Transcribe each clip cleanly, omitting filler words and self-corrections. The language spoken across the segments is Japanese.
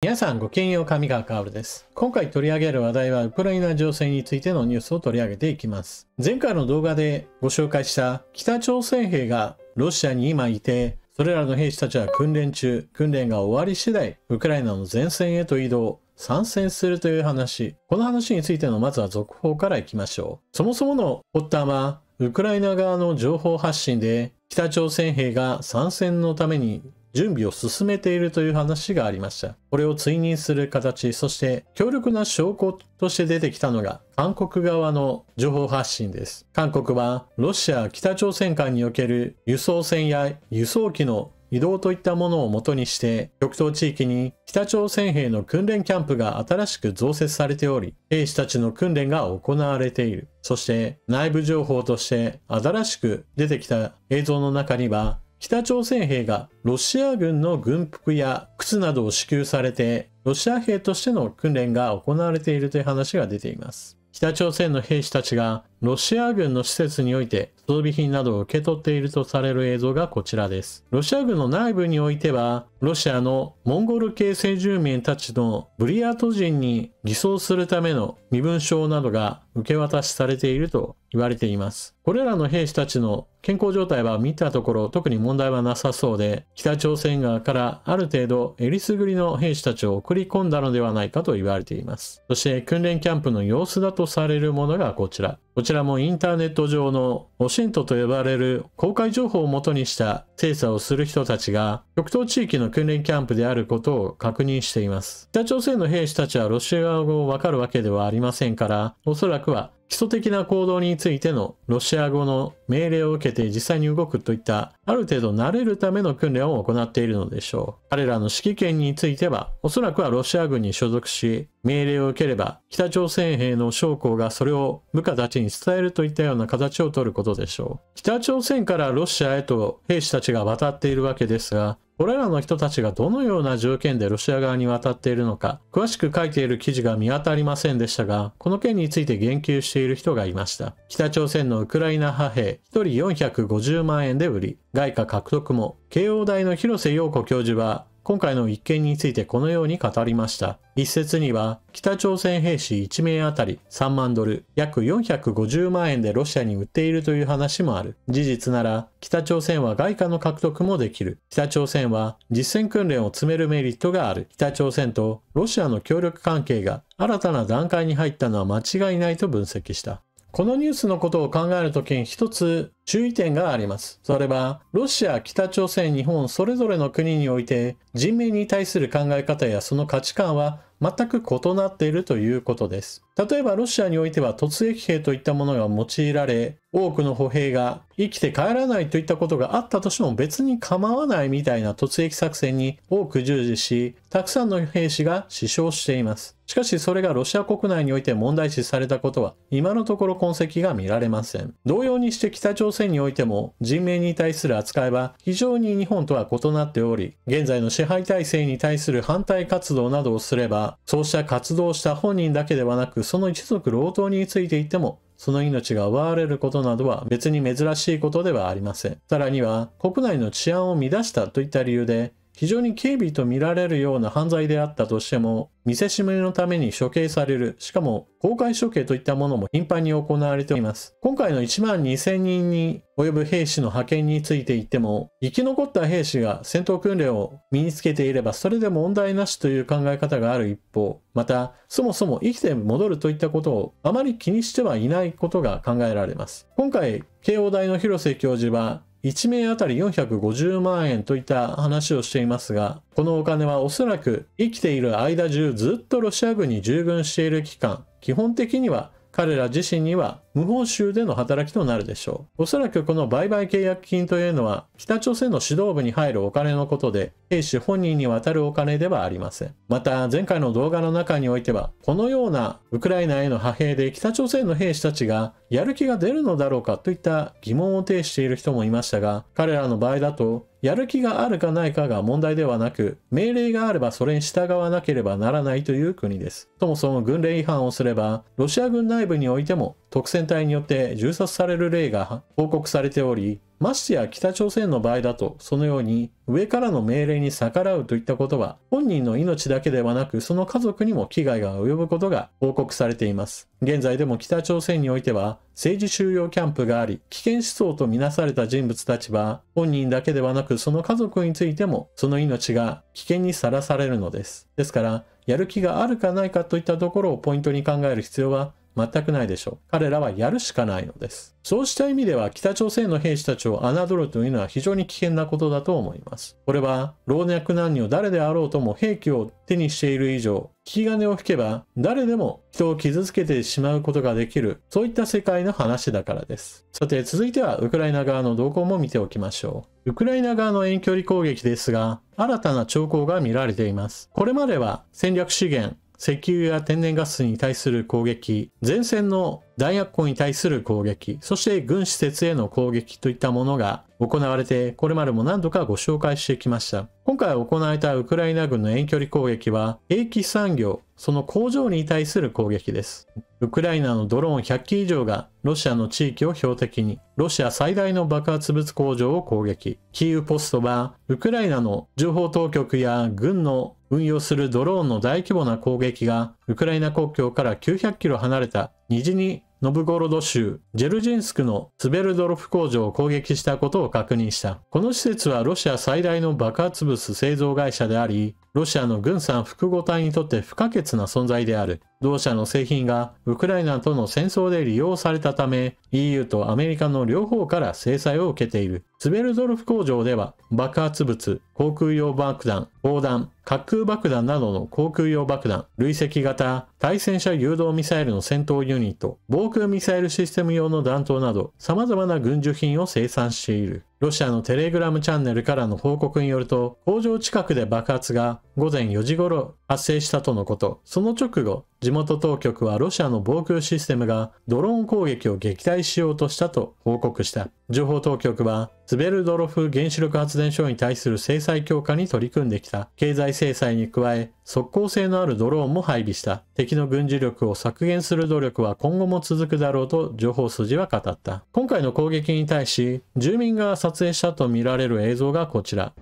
皆さんごきげんよう、上川薫です。今回取り上げる話題はウクライナ情勢についてのニュースを取り上げていきます。前回の動画でご紹介した北朝鮮兵がロシアに今いて、それらの兵士たちは訓練中、訓練が終わり次第、ウクライナの前線へと移動、参戦するという話。この話についてのまずは続報からいきましょう。そもそもの発端は、ウクライナ側の情報発信で、北朝鮮兵が参戦のために準備を進めているという話がありました。これを追認する形、そして強力な証拠として出てきたのが韓国側の情報発信です。韓国はロシア・北朝鮮間における輸送船や輸送機の移動といったものを元にして、極東地域に北朝鮮兵の訓練キャンプが新しく増設されており、兵士たちの訓練が行われている。そして内部情報として新しく出てきた映像の中には、北朝鮮兵がロシア軍の軍服や靴などを支給されて、ロシア兵としての訓練が行われているという話が出ています。北朝鮮の兵士たちがロシア軍の施設において装備品などを受け取っているとされる映像がこちらです。ロシア軍の内部においては、ロシアのモンゴル系先住民たちのブリヤート人に偽装するための身分証などが受け渡しされていると言われています。これらの兵士たちの健康状態は見たところ特に問題はなさそうで、北朝鮮側からある程度えりすぐりの兵士たちを送り込んだのではないかと言われています。そして訓練キャンプの様子だとされるものがこちら。こちらもインターネット上のオシントと呼ばれる公開情報を元にした精査をする人たちが極東地域の訓練キャンプであることを確認しています。北朝鮮の兵士たちはロシア語をわかるわけではありませんから、おそらくは基礎的な行動についてのロシア語の命令を受けて実際に動くといったある程度慣れるための訓練を行っているのでしょう。彼らの指揮権についてはおそらくはロシア軍に所属し、命令を受ければ北朝鮮兵の将校がそれを部下たちに伝えるといったような形を取ることでしょう。北朝鮮からロシアへと兵士たちが渡っているわけですが、これらの人たちがどのような条件でロシア側に渡っているのか、詳しく書いている記事が見当たりませんでしたが、この件について言及している人がいました。北朝鮮のウクライナ派兵1人450万円で売り、外貨獲得も。慶応大の広瀬陽子教授は、今回の一件についてこのように語りました。一説には北朝鮮兵士1名あたり3万ドル、約450万円でロシアに売っているという話もある。事実なら北朝鮮は外貨の獲得もできる。北朝鮮は実戦訓練を積めるメリットがある。北朝鮮とロシアの協力関係が新たな段階に入ったのは間違いないと分析した。このニュースのことを考えるときに一つ注意点があります。それは、ロシア、北朝鮮、日本それぞれの国において人命に対する考え方やその価値観は全く異なっているということです。例えばロシアにおいては突撃兵といったものが用いられ、多くの歩兵が生きて帰らないといったことがあったとしても別に構わないみたいな突撃作戦に多く従事し、たくさんの兵士が死傷しています。しかしそれがロシア国内において問題視されたことは今のところ痕跡が見られません。同様にして北朝鮮においても人命に対する扱いは非常に日本とは異なっており、現在の支配体制に対する反対活動などをすれば、そうした活動をした本人だけではなくその一族老頭についていってもその命が奪われることなどは別に珍しいことではありません。さらには国内の治安を乱したといった理由で非常に軽微と見られるような犯罪であったとしても見せしめのために処刑される、しかも公開処刑といったものも頻繁に行われています。今回の1万2000人に及ぶ兵士の派遣について言っても、生き残った兵士が戦闘訓練を身につけていればそれで問題なしという考え方がある一方、またそもそも生きて戻るといったことをあまり気にしてはいないことが考えられます。今回慶応大の広瀬教授は1名あたり450万円といった話をしていますが、このお金はおそらく生きている間中ずっとロシア軍に従軍している期間、基本的には彼ら自身には無報酬での働きとなるでしょう。おそらくこの売買契約金というのは北朝鮮の指導部に入るお金のことで、兵士本人に渡るお金ではありません。また前回の動画の中においては、このようなウクライナへの派兵で北朝鮮の兵士たちがやる気が出るのだろうかといった疑問を呈している人もいましたが、彼らの場合だとやる気があるかないかが問題ではなく、命令があればそれに従わなければならないという国です。そもそも軍令違反をすれば、ロシア軍内部においても特戦隊によって銃殺される例が報告されており、ましてや北朝鮮の場合だと、そのように上からの命令に逆らうといったことは、本人の命だけではなく、その家族にも危害が及ぶことが報告されています。現在でも北朝鮮においては、政治収容キャンプがあり、危険思想とみなされた人物たちは、本人だけではなく、その家族についても、その命が危険にさらされるのです。ですから、やる気があるかないかといったところをポイントに考える必要は全くないでしょう。彼らはやるしかないのです。そうした意味では北朝鮮の兵士たちを侮るというのは非常に危険なことだと思います。これは老若男女誰であろうとも兵器を手にしている以上、引き金を引けば誰でも人を傷つけてしまうことができる、そういった世界の話だからです。さて続いてはウクライナ側の動向も見ておきましょう。ウクライナ側の遠距離攻撃ですが、新たな兆候が見られています。これまでは戦略資源、石油や天然ガスに対する攻撃、前線の弾薬庫に対する攻撃、そして軍施設への攻撃といったものが行われて、これまでも何度かご紹介してきました。今回行われたウクライナ軍の遠距離攻撃は、兵器産業、その工場に対する攻撃です。ウクライナのドローン100機以上がロシアの地域を標的に、ロシア最大の爆発物工場を攻撃。キーウポストは、ウクライナの情報当局や軍の運用するドローンの大規模な攻撃が、ウクライナ国境から900キロ離れたニジニ・ノブゴロド州ジェルジンスクのスベルドロフ工場を攻撃したことを確認した。この施設はロシア最大の爆発物製造会社であり、ロシアの軍産複合体にとって不可欠な存在である。同社の製品がウクライナとの戦争で利用されたため、EU とアメリカの両方から制裁を受けている。スベルドロフ工場では爆発物、航空用爆弾、砲弾、滑空爆弾などの航空用爆弾、累積型対戦車誘導ミサイルの戦闘ユニット、防空ミサイルシステム用の弾頭など様々な軍需品を生産している。ロシアのテレグラムチャンネルからの報告によると、工場近くで爆発が午前4時頃発生したとのこと。その直後、地元当局はロシアの防空システムがドローン攻撃を撃退しようとしたと報告した。情報当局は、スベルドロフ原子力発電所に対する制裁強化に取り組んできた。経済制裁に加え、速攻性のあるドローンも配備した。敵の軍事力を削減する努力は今後も続くだろうと情報筋は語った。今回の攻撃に対し、住民が撮影したとみられる映像がこちら。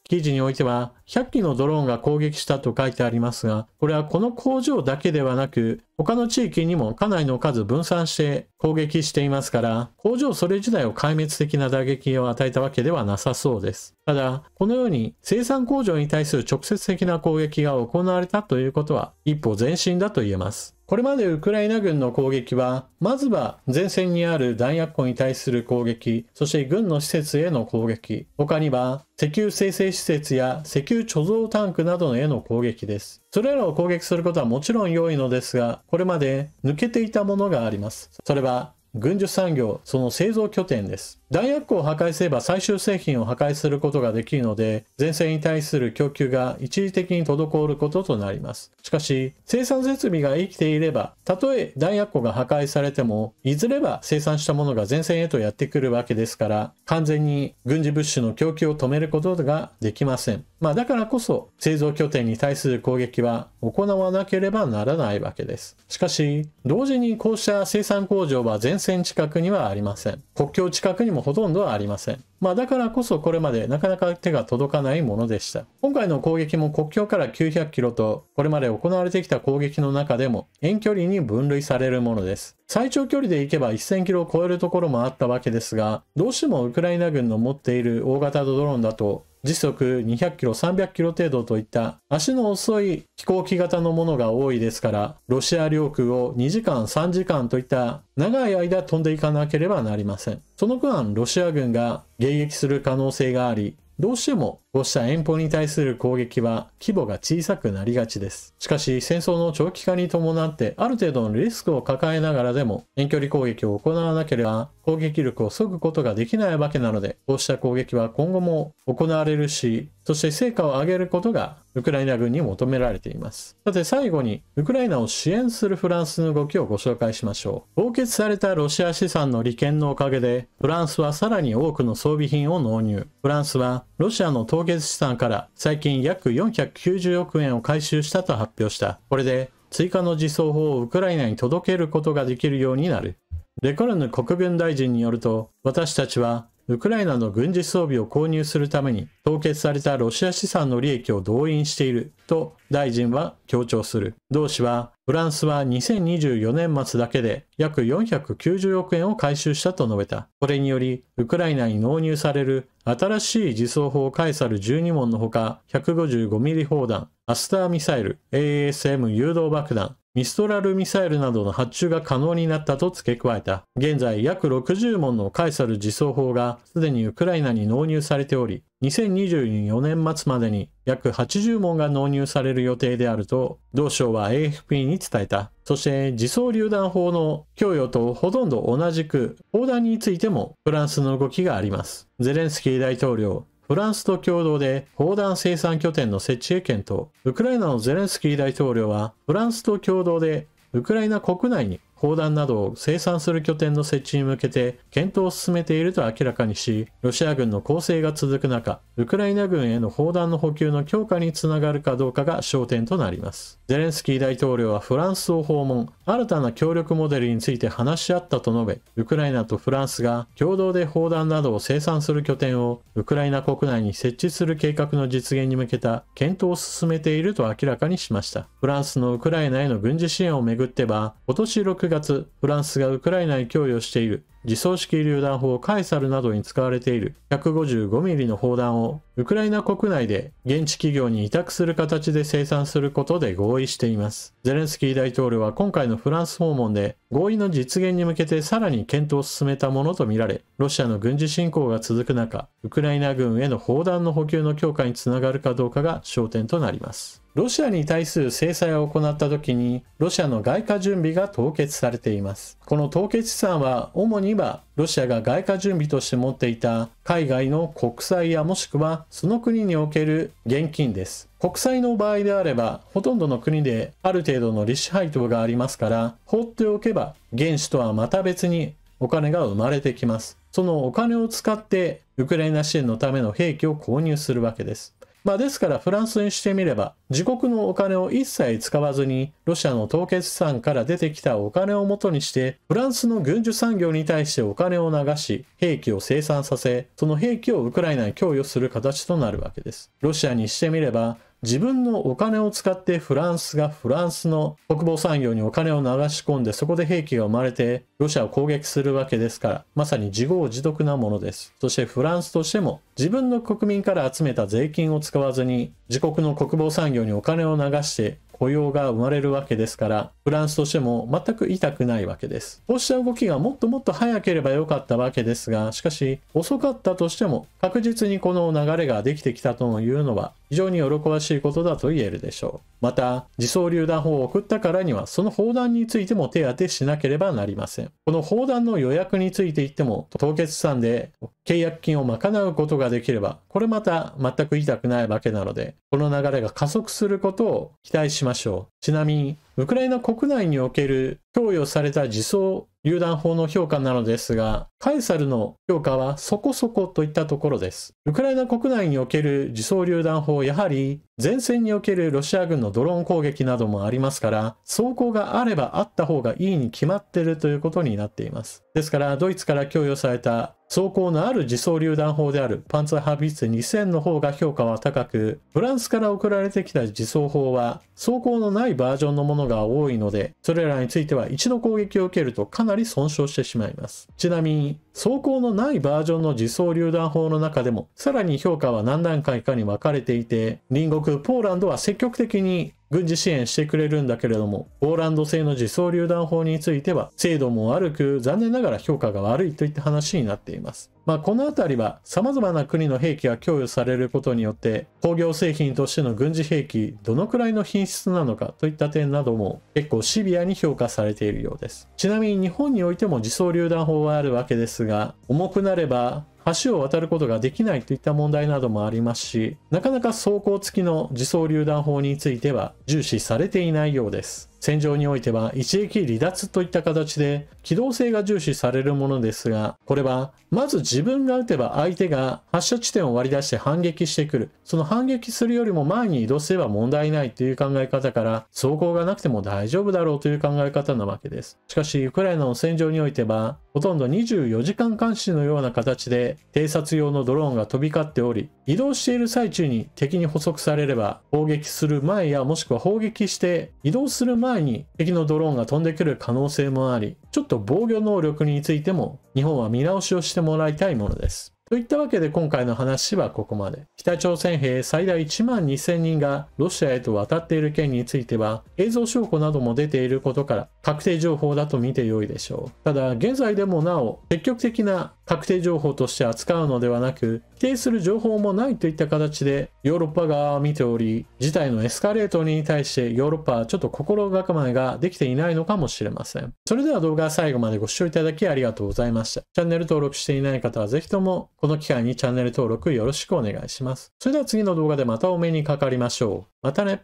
記事においては100機のドローンが攻撃したと書いてありますが、これはこの工場だけではなく他の地域にもかなりの数分散して攻撃していますから、工場それ自体を壊滅的な打撃を与えたわけではなさそうです。ただこのように生産工場に対する直接的な攻撃が行われたということは一歩前進だと言えます。これまでウクライナ軍の攻撃は、まずは前線にある弾薬庫に対する攻撃、そして軍の施設への攻撃、他には石油精製施設や石油貯蔵タンクなどへの攻撃です。それらを攻撃することはもちろん良いのですが、これまで抜けていたものがあります。それは軍需産業、その製造拠点です。弾薬庫を破壊すれば最終製品を破壊することができるので、前線に対する供給が一時的に滞ることとなります。しかし、生産設備が生きていれば、たとえ弾薬庫が破壊されても、いずれは生産したものが前線へとやってくるわけですから、完全に軍事物資の供給を止めることができません。だからこそ、製造拠点に対する攻撃は行わなければならないわけです。しかし、同時にこうした生産工場は前線近くにはありません。国境近くにもほとんどありません。だからこそこれまでなかなか手が届かないものでした。今回の攻撃も国境から900キロとこれまで行われてきた攻撃の中でも遠距離に分類されるものです。最長距離で行けば1000キロを超えるところもあったわけですが、どうしてもウクライナ軍の持っている大型ドローンだと時速200キロ、300キロ程度といった足の遅い飛行機型のものが多いですから、ロシア領空を2時間、3時間といった長い間飛んでいかなければなりません。その間、ロシア軍が迎撃する可能性があり、どうしてもこうした遠方に対する攻撃は規模が小さくなりがちです。しかし戦争の長期化に伴ってある程度のリスクを抱えながらでも遠距離攻撃を行わなければ攻撃力を削ぐことができないわけなので、こうした攻撃は今後も行われるし、そして成果を上げることがウクライナ軍に求められています。さて最後に、ウクライナを支援するフランスの動きをご紹介しましょう。凍結されたロシア資産の利権のおかげで、フランスはさらに多くの装備品を納入。フランスはロシアの凍結資産から最近約490億円を回収したと発表した。これで追加の自走砲をウクライナに届けることができるようになる。レコルヌ国軍大臣によると、私たちはウクライナの軍事装備を購入するために凍結されたロシア資産の利益を動員していると大臣は強調する。同氏はフランスは2024年末だけで約490億円を回収したと述べた。これによりウクライナに納入される新しい自走砲カエサル12門のほか 155mm 砲弾、アスターミサイル、ASM 誘導爆弾、ミストラルミサイルなどの発注が可能になったと付け加えた。現在約60門のカエサル自走砲がすでにウクライナに納入されており、2024年末までに約80門が納入される予定であると同省は AFP に伝えた。そして自走榴弾砲の供与とほとんど同じく砲弾についてもフランスの動きがあります。ゼレンスキー大統領、フランスと共同で砲弾生産拠点の設置へ検討。ウクライナのゼレンスキー大統領はフランスと共同でウクライナ国内に砲弾などを生産する拠点の設置に向けて検討を進めていると明らかにし、ロシア軍の攻勢が続く中、ウクライナ軍への砲弾の補給の強化につながるかどうかが焦点となります。ゼレンスキー大統領はフランスを訪問、新たな協力モデルについて話し合ったと述べ、ウクライナとフランスが共同で砲弾などを生産する拠点をウクライナ国内に設置する計画の実現に向けた検討を進めていると明らかにしました。フランスのウクライナへの軍事支援をめぐっては、今年6月、フランスがウクライナに供与している自走式榴弾砲カエサルなどに使われている 155mm の砲弾をウクライナ国内で現地企業に委託する形で生産することで合意しています。ゼレンスキー大統領は今回のフランス訪問で合意の実現に向けてさらに検討を進めたものとみられ、ロシアの軍事侵攻が続く中、ウクライナ軍への砲弾の補給の強化につながるかどうかが焦点となります。ロシアに対する制裁を行った時にロシアの外貨準備が凍結されています。この凍結資産は主にはロシアが外貨準備として持っていた海外の国債やもしくはその国における現金です。国債の場合であればほとんどの国である程度の利子配当がありますから放っておけば原資とはまた別にお金が生まれてきます。そのお金を使ってウクライナ支援のための兵器を購入するわけです。ですからフランスにしてみれば自国のお金を一切使わずにロシアの凍結資産から出てきたお金を元にしてフランスの軍需産業に対してお金を流し兵器を生産させその兵器をウクライナに供与する形となるわけです。ロシアにしてみれば自分のお金を使ってフランスがフランスの国防産業にお金を流し込んでそこで兵器が生まれてロシアを攻撃するわけですからまさに自業自得なものです。そしてフランスとしても自分の国民から集めた税金を使わずに自国の国防産業にお金を流して雇用が生まれるわけですからフランスとしても全く痛くないわけです。こうした動きがもっともっと早ければよかったわけですがしかし遅かったとしても確実にこの流れができてきたというのは非常に喜ばしいことだと言えるでしょう。また自走榴弾砲を送ったからにはその砲弾についても手当てしなければなりません。この砲弾の予約について言っても凍結資産で契約金を賄うことができればこれまた全く痛くないわけなのでこの流れが加速することを期待しましょう。ちなみにウクライナ国内における供与された自走榴弾砲の評価なのですがカエサルの評価はそこそこといったところです。ウクライナ国内における自走榴弾砲やはり前線におけるロシア軍のドローン攻撃などもありますから装甲があればあった方がいいに決まっているということになっています。ですからドイツから供与された装甲のある自走榴弾砲であるパンツァーハビッツェ2000の方が評価は高くフランスから送られてきた自走砲は装甲のないバージョンのものが多いのでそれらについては一度攻撃を受けるとかなり損傷してしまいます。ちなみに装甲のないバージョンの自走榴弾砲の中でもさらに評価は何段階かに分かれていて隣国ポーランドは積極的に軍事支援してくれるんだけれども、ポーランド製の自走榴弾砲については精度も悪く、残念ながら評価が悪いといった話になっています。このあたりは様々な国の兵器が供与されることによって工業製品としての軍事兵器どのくらいの品質なのかといった点なども結構シビアに評価されているようです。ちなみに日本においても自走榴弾砲はあるわけですが、重くなれば橋を渡ることができないといった問題などもありますし、なかなか装甲付きの自走榴弾砲については重視されていないようです。戦場においては一撃離脱といった形で機動性が重視されるものですが、これはまず自分が撃てば相手が発射地点を割り出して反撃してくる。その反撃するよりも前に移動すれば問題ないという考え方から、装甲がなくても大丈夫だろうという考え方なわけです。しかしウクライナの戦場においてはほとんど24時間監視のような形で偵察用のドローンが飛び交っており、移動している最中に敵に捕捉されれば砲撃する前やもしくは砲撃して移動する前に敵のドローンが飛んでくる可能性もあり、ちょっと防御能力についても日本は見直しをしてもらいたいものです。といったわけで今回の話はここまで。北朝鮮兵最大1万2000人がロシアへと渡っている件については映像証拠なども出ていることから確定情報だと見て良いでしょう。ただ現在でもなお積極的な確定情報として扱うのではなく、否定する情報もないといった形でヨーロッパ側は見ており、事態のエスカレートに対してヨーロッパはちょっと心構えができていないのかもしれません。それでは動画最後までご視聴いただきありがとうございました。チャンネル登録していない方はぜひともこの機会にチャンネル登録よろしくお願いします。それでは次の動画でまたお目にかかりましょう。またね。